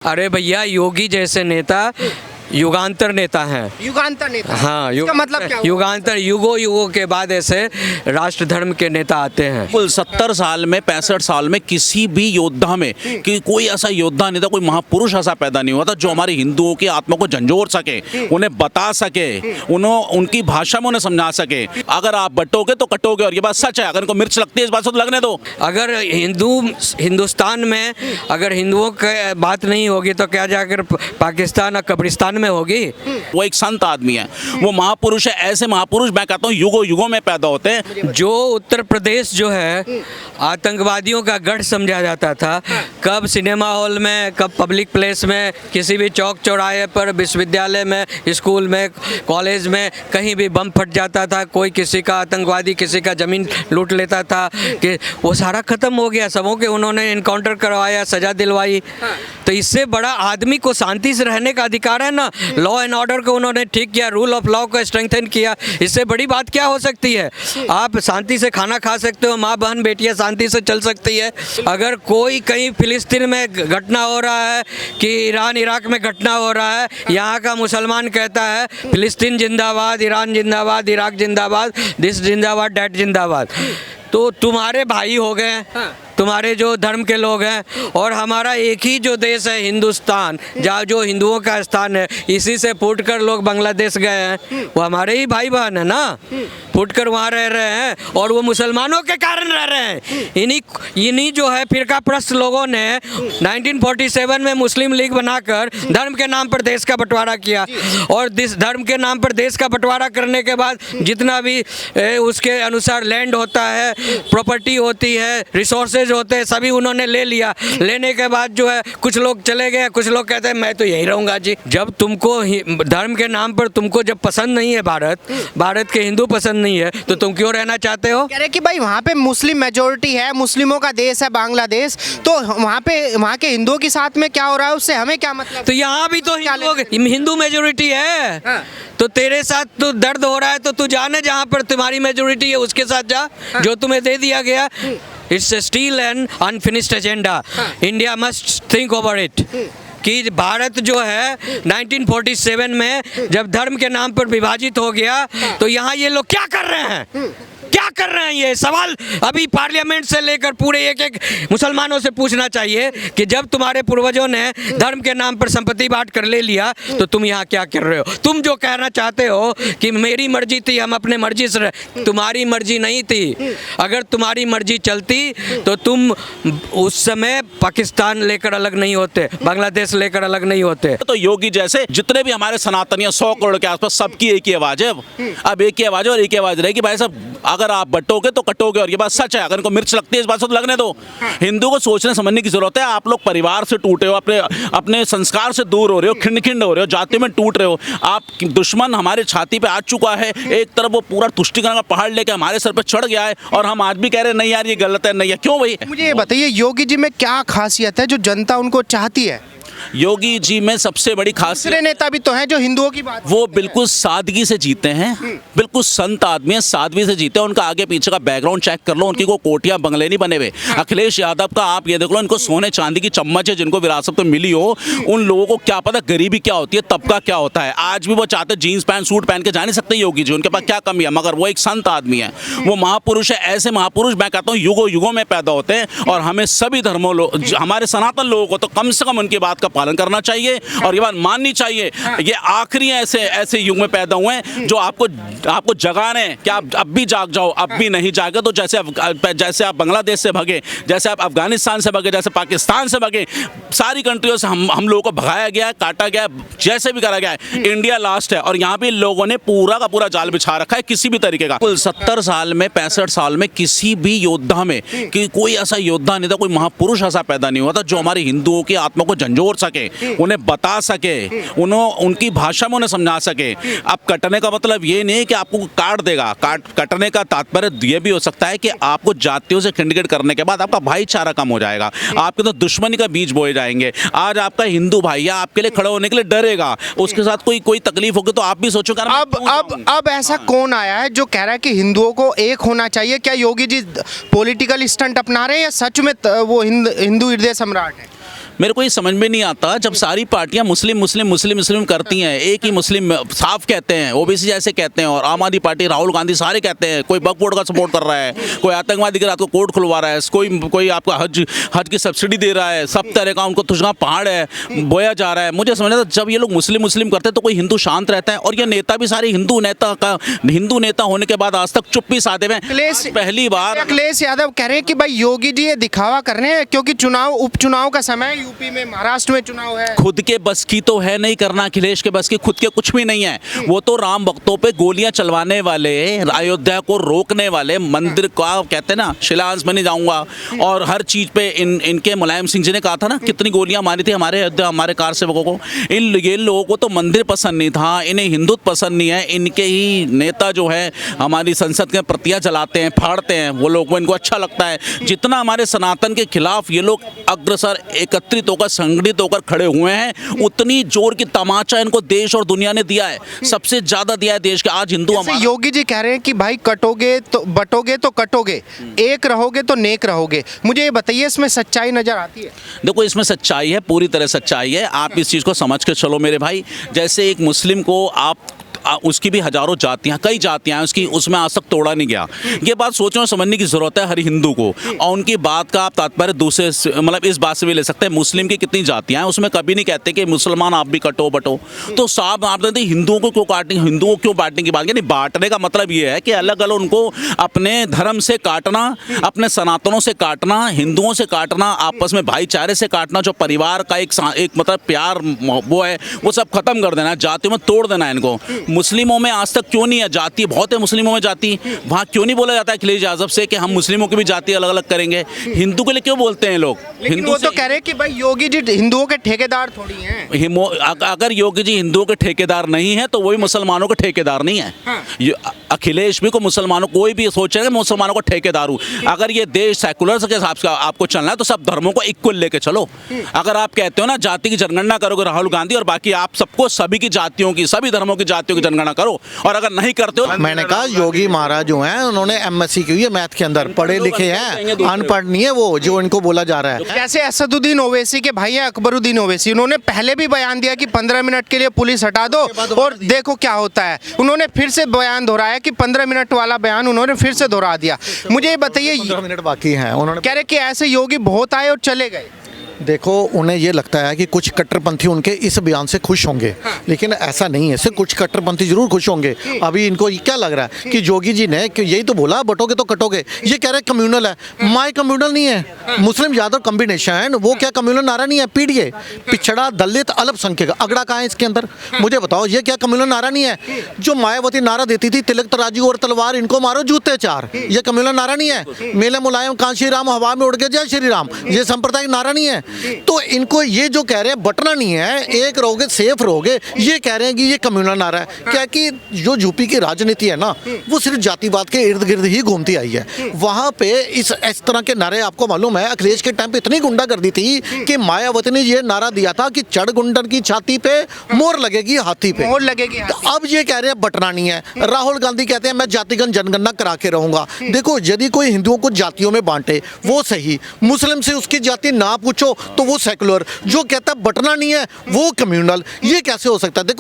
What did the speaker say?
अरे भैया, योगी जैसे नेता युगांतर नेता हैं। युगांतर नेता? हाँ, इसका मतलब क्या हुआ? युगांतर, युगों युगों के बाद ऐसे राष्ट्र धर्म के नेता आते हैं। कुल 70 साल में 65 साल में किसी भी योद्धा में कि कोई ऐसा योद्धा नेता, कोई महापुरुष ऐसा पैदा नहीं हुआ था जो हमारे हिंदुओं की आत्मा को झंझोर सके, उन्हें बता सके, उनकी भाषा में उन्हें समझा सके। अगर आप बटोगे तो कटोगे, और ये बात सच है। अगर इनको मिर्च लगती है इस बात से तो लगने दो। अगर हिंदुस्तान में अगर हिंदुओं की बात नहीं होगी तो क्या जाकर पाकिस्तान और कब्रिस्तान में होगी? वो एक संत आदमी है, वो महापुरुष है। ऐसे महापुरुष मैं कहता हूँ युगों युगों में पैदा होते हैं। जो उत्तर प्रदेश जो है आतंकवादियों का गढ़ समझा जाता था, कब सिनेमा हॉल में, कब पब्लिक प्लेस में, किसी भी चौक चौराहे पर, विश्वविद्यालय में, स्कूल में, कॉलेज में, कहीं भी बम फट जाता था, कोई किसी का आतंकवादी किसी का ज़मीन लूट लेता था, कि वो सारा ख़त्म हो गया। सबों के उन्होंने इनकाउंटर करवाया, सज़ा दिलवाई। तो इससे बड़ा आदमी को शांति से रहने का अधिकार है ना। लॉ एंड ऑर्डर को उन्होंने ठीक किया, रूल ऑफ लॉ को स्ट्रेंथन किया। इससे बड़ी बात क्या हो सकती है? आप शांति से खाना खा सकते हो, माँ बहन बेटियाँ शांति से चल सकती है। अगर कोई कहीं फिलिस्तीन में घटना हो रहा है कि ईरान इराक में घटना हो रहा है, यहाँ का मुसलमान कहता है फिलिस्तीन जिंदाबाद, ईरान जिंदाबाद, इराक जिंदाबाद, दिस जिंदाबाद, डैट जिंदाबाद। तो तुम्हारे भाई हो गए, तुम्हारे जो धर्म के लोग हैं, और हमारा एक ही जो देश है हिंदुस्तान, जहाँ जो हिंदुओं का स्थान है, इसी से फूट कर लोग बांग्लादेश गए हैं। वो हमारे ही भाई बहन है ना, फूट कर वहाँ रह रहे हैं, और वो मुसलमानों के कारण रह रहे हैं। इन्हीं जो है फिरकाप्रस्त लोगों ने 1947 में मुस्लिम लीग बनाकर धर्म के नाम पर देश का बंटवारा किया, और धर्म के नाम पर देश का बंटवारा करने के बाद जितना भी उसके अनुसार लैंड होता है, प्रॉपर्टी होती है, रिसोर्सेज होते हैं, सभी उन्होंने ले लिया। लेने के बाद जो है कुछ लोग चले गए, कुछ लोग कहते हैं मैं तो यहीं रहूँगा जी। जब तुमको धर्म के नाम पर तुमको जब पसंद नहीं है भारत के हिंदू पसंद नहीं है, तो तुम क्यों रहना चाहते हो? कह रहे कि भाई वहाँ पे मुस्लिम मेजोरिटी है, मुस्लिमों का देश है बांग्लादेश, तो वहाँ के हिंदुओं के साथ में क्या हो रहा है उससे हमें क्या मतलब? तो यहाँ भी तो हिंदू मेजोरिटी है। हाँ। तो तेरे साथ तो दर्द हो रहा है तो तू जाने जहाँ पर तुम्हारी मेजोरिटी है उसके साथ जा। हाँ। जो तुम्हें दे दिया गया, it's still an unfinished agenda. India must think over it कि भारत जो है 1947 में जब धर्म के नाम पर विभाजित हो गया, तो यहाँ ये लोग क्या कर रहे हैं, क्या कर रहे हैं? ये सवाल अभी पार्लियामेंट से लेकर पूरे एक एक मुसलमानों से पूछना चाहिए कि जब तुम्हारे पूर्वजों ने धर्म के नाम पर संपत्ति बांट कर ले लिया, तो तुम यहाँ क्या कर रहे हो? तुम जो कहना चाहते हो कि मेरी मर्जी थी, हम अपने मर्जी से रहे, तुम्हारी मर्जी नहीं थी। अगर तुम्हारी मर्जी चलती तो तुम उस समय पाकिस्तान लेकर अलग नहीं होते, बांग्लादेश लेकर अलग नहीं होते। तो योगी जैसे जितने भी हमारे सनातनियां 100 करोड़ के आसपास, सबकी एक ही आवाज है। अब एक ही आवाज है, और एक ही आवाज रहेगी भाई साहब, अगर आप बटोगे तो कटोगे, और ये बात सच है। अगर इनको मिर्च लगती है इस बात से तो लगने दो। हिंदू को सोचने समझने की जरूरत है। आप लोग परिवार से टूटे हो, अपने संस्कार से दूर हो रहे हो, खिंड हो रहे हो, जाति में टूट रहे हो। आप दुश्मन हमारे छाती पे आ चुका है, एक तरफ वो पूरा तुष्टिकरण का पहाड़ लेके हमारे सर पे चढ़ गया है, और हम आज भी कह रहे हैं नहीं यार ये गलत है, नहीं है। क्यों भाई? मुझे ये बताइए योगी जी में क्या खासियत है जो जनता उनको चाहती है? योगी जी में सबसे बड़ी खासियत, दूसरे नेता भी तो हैं जो हिंदुओं की बात, वो बिल्कुल सादगी से जीते हैं, बिल्कुल संत आदमी है, सादगी से जीते हैं। उनका आगे पीछे का बैकग्राउंड चेक कर लो, उनकी कोई कोटियां बंगले नहीं बने हुए। अखिलेश यादव का आप ये देख लो, इनको सोने चांदी की चम्मच है जिनको विरासत में मिली हो। उन लोगों को क्या पता गरीबी क्या होती है, तबका क्या होता है। आज भी वो चाहते जीन्स पैंट सूट पहन के जा नहीं सकते योगी जी, उनके पास क्या कमी है, मगर वो एक संत आदमी है, वो महापुरुष है। ऐसे महापुरुष मैं कहता हूँ युगों युगों में पैदा होते हैं, और हमें सभी धर्मों हमारे सनातन लोगों को तो कम से कम उनकी बात का पालन करना चाहिए, और ये बात माननी चाहिए। ये आखिरी ऐसे युग में पैदा हुए हैं जो आपको जगा रहे हैं कि आप अब भी जाग जाओ। अब भी नहीं जागे तो जैसे आप बांग्लादेश से भगे, जैसे आप अफगानिस्तान से भगे, जैसे पाकिस्तान से भगे, सारी कंट्रियों से हम लोगों को भगाया गया, काटा गया, जैसे भी करा गया है। इंडिया लास्ट है, और यहाँ पे लोगों ने पूरा का पूरा जाल बिछा रखा है किसी भी तरीके का। कुल 70 साल में 65 साल में किसी भी योद्धा में कि कोई ऐसा योद्धा नेता, कोई महापुरुष ऐसा पैदा नहीं हुआ था जो हमारे हिंदुओं की आत्मा को झंझोर सके, उन्हें बता सके, उनकी भाषा में उन्हें समझा सके। अब कटने का मतलब ये नहीं है कि आपको काट देगा, कटने का तात्पर्य ये भी हो सकता है कि आपको जातियों से खिंडगिड करने के बाद आपका भाईचारा कम हो जाएगा, आपके तो दुश्मनी का बीज बोए जाएंगे। आज आपका हिंदू भाई या आपके लिए खड़े होने के लिए डरेगा, उसके साथ कोई तकलीफ होगी तो आप भी सोचो अब ऐसा कौन आया है जो कह रहा है कि हिंदुओं को एक होना चाहिए? क्या योगी जी पॉलिटिकल स्टंट अपना रहे हैं या सच में वो हिंदू हृदय सम्राट है? मेरे को ये समझ में नहीं आता, जब सारी पार्टियां मुस्लिम मुस्लिम मुस्लिम मुस्लिम करती हैं, एक ही मुस्लिम साफ कहते हैं, ओबीसी जैसे कहते हैं, और आम आदमी पार्टी राहुल गांधी सारे कहते हैं, कोई वक्फ बोर्ड का सपोर्ट कर रहा है, कोई आतंकवादी के रात को कोर्ट खुलवा रहा है, कोई आपका हज की सब्सिडी दे रहा है, सब तरह का उनको तुझगा पहाड़ है बोया जा रहा है। मुझे समझ आता जब ये लोग मुस्लिम मुस्लिम करते हैं तो कोई हिंदू शांत रहता है, और ये नेता भी सारे हिंदू नेता होने के बाद आज तक चुप्पी साधे में। पहली बार अखिलेश यादव कह रहे हैं कि भाई योगी जी ये दिखावा कर रहे हैं क्योंकि उपचुनाव का समय है, यूपी में महाराष्ट्र में चुनाव है। खुद के बस की तो है नहीं करना, अखिलेश के बस की खुद के कुछ भी नहीं है। वो तो राम भक्तों पे गोलियां चलवाने वाले, अयोध्या को रोकने वाले, मंदिर का कहते हैं ना शिलान्यास में नहीं जाऊंगा, और हर चीज पे इनके मुलायम सिंह जी ने कहा था ना कितनी गोलियां मारी थी हमारे कार सेवकों को। ये लोगों को तो मंदिर पसंद नहीं था, इन्हें हिंदुत्व पसंद नहीं है। इनके ही नेता जो है हमारी संसद के प्रतियां जलाते हैं, फाड़ते हैं, वो लोग इनको अच्छा लगता है। जितना हमारे सनातन के खिलाफ ये लोग अग्रसर एकत्रित होकर संगठित होकर खड़े हुए हैं, उतनी जोर की तमाचा इनको देश और दुनिया ने दिया है, सबसे ज्यादा दिया है देश के। आज हिंदू योगी जी कह रहे हैं कि भाई बटोगे तो कटोगे, एक रहोगे तो नेक रहोगे। मुझे ये बताइए इसमें सच्चाई नजर आती है? देखो इसमें सच्चाई है, पूरी तरह सच्चाई है। आप इस चीज़ को समझ के चलो मेरे भाई। जैसे एक मुस्लिम को आप उसकी भी हजारों जातियां, कई जातियां हैं उसकी, उसमें आज तक तोड़ा नहीं गया। ये बात सोचने और समझने की जरूरत है हर हिंदू को। और उनकी बात का आप तात्पर्य दूसरे मतलब इस बात से भी ले सकते हैं, मुस्लिम की कितनी जातियां हैं, उसमें कभी नहीं कहते कि मुसलमान आप भी कटो बटो। तो साहब आप कहते हिंदुओं को क्यों काटेंगे, हिंदुओं को क्यों बांटने की बात, यानी बांटने का मतलब ये है कि अलग अलग उनको अपने धर्म से काटना, अपने सनातनों से काटना, हिंदुओं से काटना, आपस में भाईचारे से काटना, जो परिवार का एक मतलब प्यार वो है वो सब खत्म कर देना, जातियों में तोड़ देना इनको। मुस्लिमों में आज तक क्यों नहीं है जाति, बहुत है मुस्लिमों में जाति, वहाँ क्यों नहीं बोला जाता है अखिलेश यादव से कि हम मुस्लिमों की भी जाति अलग अलग करेंगे? हिंदू के लिए क्यों बोलते हैं लोग? हिंदू तो कह रहे हैं कि भाई योगी जी हिंदुओं के ठेकेदार थोड़ी हैं। अगर योगी जी हिंदुओं के ठेकेदार नहीं है तो वही मुसलमानों के ठेकेदार नहीं है। हाँ। अखिलेश भी को मुसलमानों, कोई भी सोचेगा मुसलमानों को ठेकेदार हूँ। अगर ये देश सेकुलर के हिसाब से आपको चलना है तो सब धर्मों को इक्वल लेके चलो। अगर आप कहते हो ना जाति की जनगणना करोगे राहुल गांधी, और बाकी आप सबको सभी की जातियों की, सभी धर्मों की जातियों की जनगणना करो, और अगर नहीं करते हो। मैंने कहा योगी महाराज जो हैं उन्होंने एमएससी की हुई है मैथ के अंदर, पढ़े लिखे हैं, अनपढ़ नहीं है वो जो इनको बोला जा रहा है। जैसे असदुद्दीन ओवैसी के भाई हैं अकबरुद्दीन ओवैसी, उन्होंने पहले भी बयान दिया कि 15 मिनट के लिए पुलिस हटा दो और देखो क्या होता है। उन्होंने फिर से बयान दोहराया कि 15 मिनट वाला बयान उन्होंने फिर से दोहरा दिया। मुझे ये बताइए, 15 मिनट बाकी हैं, उन्होंने कह रहे कि ऐसे योगी बहुत आए और चले गए। देखो उन्हें ये लगता है कि कुछ कट्टरपंथी उनके इस बयान से खुश होंगे, लेकिन ऐसा नहीं है। सिर्फ कुछ कट्टरपंथी जरूर खुश होंगे। अभी इनको क्या लग रहा है कि योगी जी ने कि यही तो बोला बटोगे तो कटोगे, ये कह रहे कम्युनल है। माय कम्युनल नहीं है, मुस्लिम यादव कॉम्बिनेशन, वो क्या कम्युनल नारा नहीं है? पीडीए, पिछड़ा दलित अल्पसंख्यक, अगड़ा कहाँ है इसके अंदर? मुझे बताओ, ये क्या कम्युनल नारा नहीं है? जो मायावती नारा देती थी तिलक तराजू और तलवार इनको मारो जूते चार, ये कम्युनल नारा नहीं है? मेले मुलायम कांशी राम हवा में उड़ गए जय श्री राम, ये सांप्रदायिक नारा नहीं है? तो इनको ये जो कह रहे हैं बटना नहीं है, एक रहोगे सेफ रहोगे, ये कह रहे हैं कि ये कम्युनल नारा है। क्या कि जो यूपी की राजनीति है ना वो सिर्फ जातिवाद के इर्द गिर्द ही घूमती आई है। वहाँ पे इस तरह के नारे, आपको मालूम है अखिलेश के टाइम पे इतनी गुंडागर्दी थी कि मायावती ने ये नारा दिया था कि चढ़ गुंडन की छाती पे मोहर लगेगी हाथी पे, मोहर लगेगी। तो अब ये कह रहे हैं बटना नहीं है। राहुल गांधी कहते हैं मैं जातिगत जनगणना करा के रहूंगा। देखो यदि कोई हिंदुओं को जातियों में बांटे वो सही, मुस्लिम से उसकी जाति ना पूछो तो वो सेकुलर, जो कहता है बटना नहीं है वो कम्युनल, ये कैसे हो सकता है? देखो